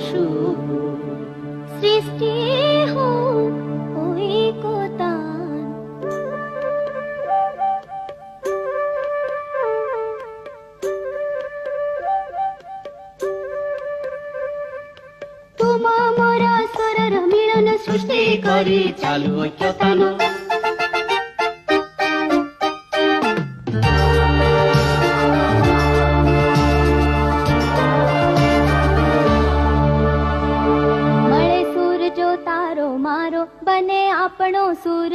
সুর সৃষ্টি হোক ঐকতান। তুম মোর ସ୍ୱରର ମିଳନ ସୃଷ୍ଟି କରି ଚାଲୁ ଐକ୍ୟତାନ। મળે સૂર જો તારો મારો બને આપણો સૂર